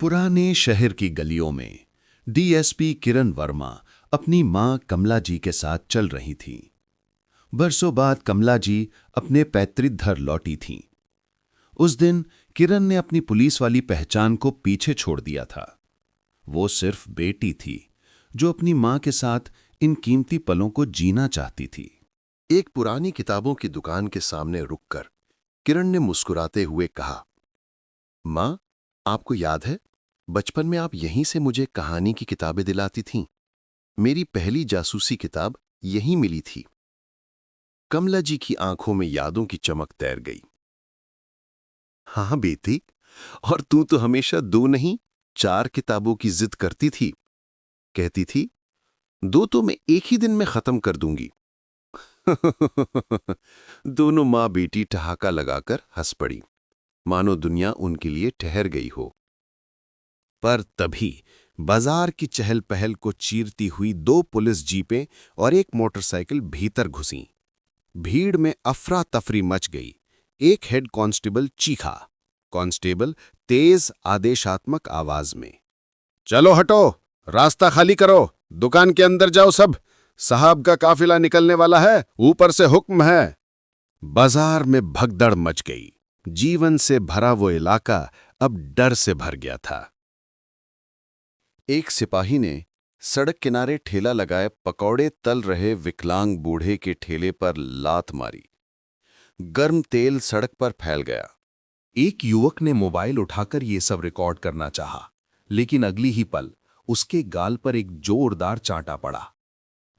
पुराने शहर की गलियों में डीएसपी किरण वर्मा अपनी मां कमला जी के साथ चल रही थीं। बरसों बाद कमला जी अपने पैतृक घर लौटी थीं। उस दिन किरण ने अपनी पुलिस वाली पहचान को पीछे छोड़ दिया था। वो सिर्फ बेटी थी जो अपनी मां के साथ इन कीमती पलों को जीना चाहती थी। एक पुरानी किताबों की दुकान के सामने रुककर किरण ने मुस्कुराते हुए कहा, मां, आपको याद है बचपन में आप यहीं से मुझे कहानी की किताबें दिलाती थीं। मेरी पहली जासूसी किताब यहीं मिली थी। कमला जी की आंखों में यादों की चमक तैर गई। हाँ बेटी, और तू तो हमेशा 2 नहीं 4 किताबों की जिद करती थी। कहती थी 2 तो मैं एक ही दिन में खत्म कर दूंगी। दोनों मां बेटी ठहाका लगाकर हंस पड़ी, मानो दुनिया उनके लिए ठहर गई हो। पर तभी बाजार की चहल पहल को चीरती हुई 2 पुलिस जीपें और एक मोटरसाइकिल भीतर घुसीं। भीड़ में अफरा तफरी मच गई। एक हेड कांस्टेबल चीखा। कांस्टेबल तेज आदेशात्मक आवाज में, चलो हटो, रास्ता खाली करो, दुकान के अंदर जाओ सब, साहब का काफिला निकलने वाला है, ऊपर से हुक्म है। बाजार में भगदड़ मच गई। जीवन से भरा वो इलाका अब डर से भर गया था। एक सिपाही ने सड़क किनारे ठेला लगाए पकौड़े तल रहे विकलांग बूढ़े के ठेले पर लात मारी। गर्म तेल सड़क पर फैल गया। एक युवक ने मोबाइल उठाकर ये सब रिकॉर्ड करना चाहा, लेकिन अगली ही पल उसके गाल पर एक जोरदार चांटा पड़ा।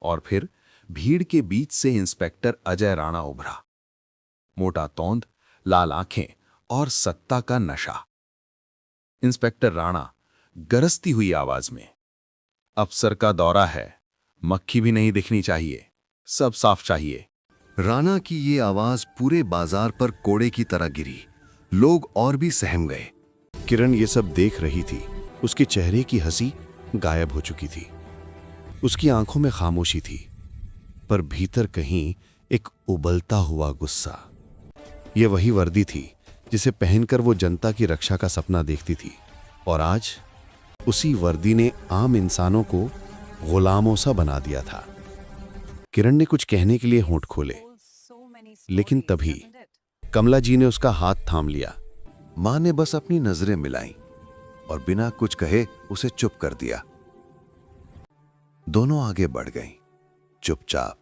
और फिर भीड़ के बीच से इंस्पेक्टर अजय राणा उभरा। मोटा तौंद, लाल आंखें और सत्ता का नशा। इंस्पेक्टर राणा गरजती हुई आवाज में, अफसर का दौरा है, मक्खी भी नहीं दिखनी चाहिए, सब साफ चाहिए। राणा की ये आवाज पूरे बाजार पर कोड़े की तरह गिरी। लोग और भी सहम गए। किरण ये सब देख रही थी। उसके चेहरे की हंसी गायब हो चुकी थी। उसकी आंखों में खामोशी थी, पर भीतर कहीं एक उबलता हुआ गुस्सा। यह वही वर्दी थी जिसे पहनकर वो जनता की रक्षा का सपना देखती थी, और आज उसी वर्दी ने आम इंसानों को गुलामों सा बना दिया था। किरण ने कुछ कहने के लिए होंठ खोले, लेकिन तभी कमला जी ने उसका हाथ थाम लिया। मां ने बस अपनी नजरें मिलाईं और बिना कुछ कहे उसे चुप कर दिया। दोनों आगे बढ़ गईं, चुपचाप,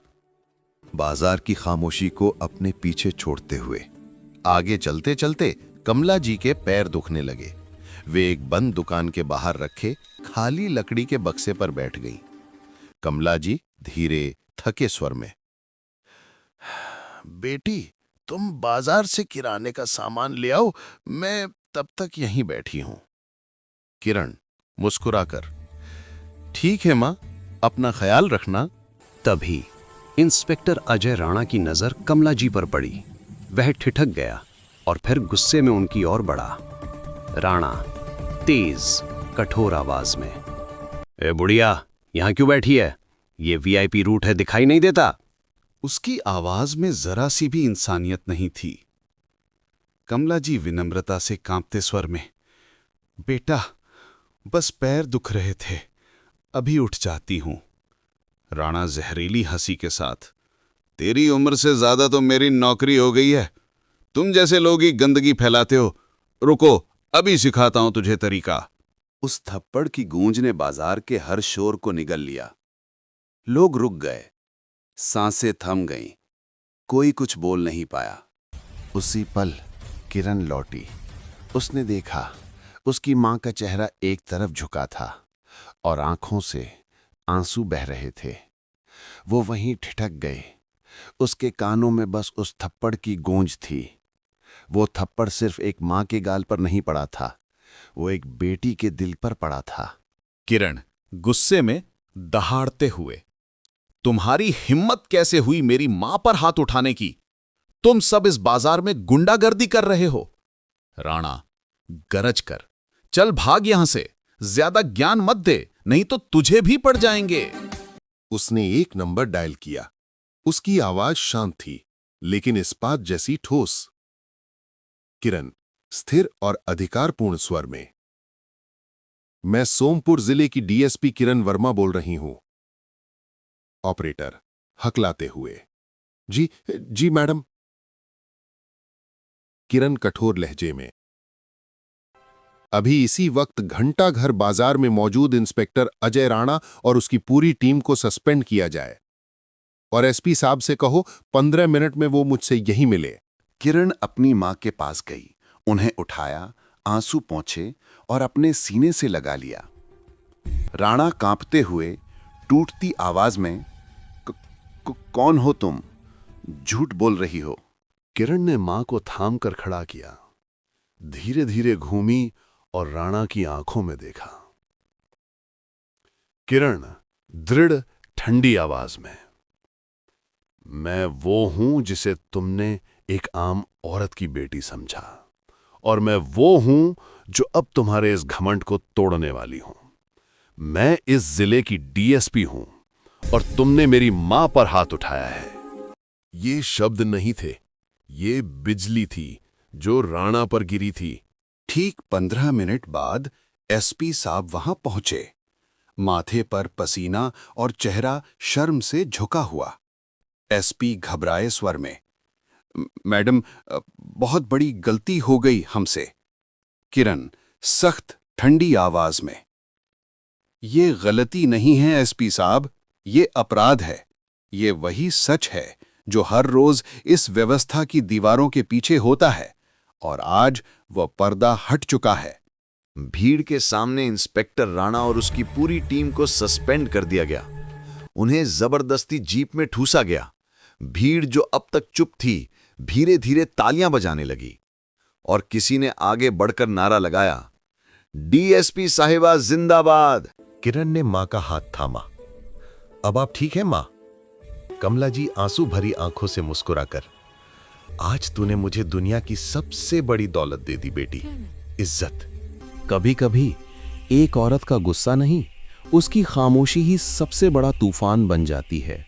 बाजार की खामोशी को अपने पीछे छोड़ते हुए। आगे चलते चलते कमला जी के पैर दुखने लगे। वे एक बंद दुकान के बाहर रखे खाली लकड़ी के बक्से पर बैठ गईं। कमला जी धीरे थके स्वर में, बेटी, तुम बाजार से किराने का सामान ले आओ, मैं तब तक यहीं बैठी हूं। किरण मुस्कुराकर, ठीक है मां, अपना ख्याल रखना। तभी इंस्पेक्टर अजय राणा की नजर कमला जी पर पड़ी। वह ठिठक गया और फिर गुस्से में उनकी ओर बढ़ा। राणा तेज कठोर आवाज में, ए बुढ़िया, यहां क्यों बैठी है? ये वीआईपी रूट है, दिखाई नहीं देता? उसकी आवाज में जरा सी भी इंसानियत नहीं थी। कमला जी विनम्रता से कांपते स्वर में, बेटा, बस पैर दुख रहे थे, अभी उठ जाती हूं। राणा जहरीली हंसी के साथ, तेरी उम्र से ज्यादा तो मेरी नौकरी हो गई है, तुम जैसे लोग ही गंदगी फैलाते हो। रुको, अभी सिखाता हूं तुझे तरीका। उस थप्पड़ की गूंज ने बाजार के हर शोर को निगल लिया। लोग रुक गए, सांसें थम गईं, कोई कुछ बोल नहीं पाया। उसी पल किरण लौटी। उसने देखा उसकी मां का चेहरा एक तरफ झुका था और आंखों से आंसू बह रहे थे। वो वहीं ठिठक गए। उसके कानों में बस उस थप्पड़ की गूंज थी। वो थप्पड़ सिर्फ एक मां के गाल पर नहीं पड़ा था, वो एक बेटी के दिल पर पड़ा था। किरण गुस्से में दहाड़ते हुए, तुम्हारी हिम्मत कैसे हुई मेरी मां पर हाथ उठाने की? तुम सब इस बाजार में गुंडागर्दी कर रहे हो। राणा गरज कर, चल भाग यहां से, ज्यादा ज्ञान मत दे, नहीं तो तुझे भी पड़ जाएंगे। उसने 1 नंबर डायल किया। उसकी आवाज शांत थी, लेकिन इस्पात जैसी ठोस। किरण स्थिर और अधिकारपूर्ण स्वर में, मैं सोमपुर जिले की डीएसपी किरण वर्मा बोल रही हूं। ऑपरेटर हकलाते हुए। जी मैडम। किरण कठोर लहजे में। अभी इसी वक्त घंटा घर बाजार में मौजूद इंस्पेक्टर अजय राणा और उसकी पूरी टीम को सस्पेंड किया जाए और एसपी साहब से कहो 15 मिनट में वो मुझसे यहीं मिले। किरण अपनी मां के पास गई, उन्हें उठाया, आंसू पोंछे और अपने सीने से लगा लिया। राणा कांपते हुए टूटती आवाज में, कौन हो तुम? झूठ बोल रही हो। किरण ने मां को थाम कर खड़ा किया, धीरे धीरे घूमी और राणा की आंखों में देखा। किरण दृढ़ ठंडी आवाज में, मैं वो हूं जिसे तुमने एक आम औरत की बेटी समझा, और मैं वो हूं जो अब तुम्हारे इस घमंड को तोड़ने वाली हूं। मैं इस जिले की डीएसपी हूं और तुमने मेरी मां पर हाथ उठाया है। ये शब्द नहीं थे, ये बिजली थी जो राणा पर गिरी थी। ठीक 15 मिनट बाद एसपी साहब वहां पहुंचे, माथे पर पसीना और चेहरा शर्म से झुका हुआ। एसपी घबराए स्वर में, मैडम, बहुत बड़ी गलती हो गई हमसे। किरण सख्त ठंडी आवाज में, ये गलती नहीं है एसपी साहब, ये अपराध है। ये वही सच है जो हर रोज इस व्यवस्था की दीवारों के पीछे होता है, और आज वह पर्दा हट चुका है। भीड़ के सामने इंस्पेक्टर राणा और उसकी पूरी टीम को सस्पेंड कर दिया गया। उन्हें जबरदस्ती जीप में ठूसा गया। भीड़ जो अब तक चुप थी, धीरे धीरे तालियां बजाने लगी और किसी ने आगे बढ़कर नारा लगाया, डीएसपी साहिबा जिंदाबाद। किरण ने मां का हाथ थामा। अब आप ठीक हैं मां? कमला जी आंसू भरी आंखों से मुस्कुराकर, आज तूने मुझे दुनिया की सबसे बड़ी दौलत दे दी बेटी, इज्जत। कभी कभी एक औरत का गुस्सा नहीं, उसकी खामोशी ही सबसे बड़ा तूफान बन जाती है।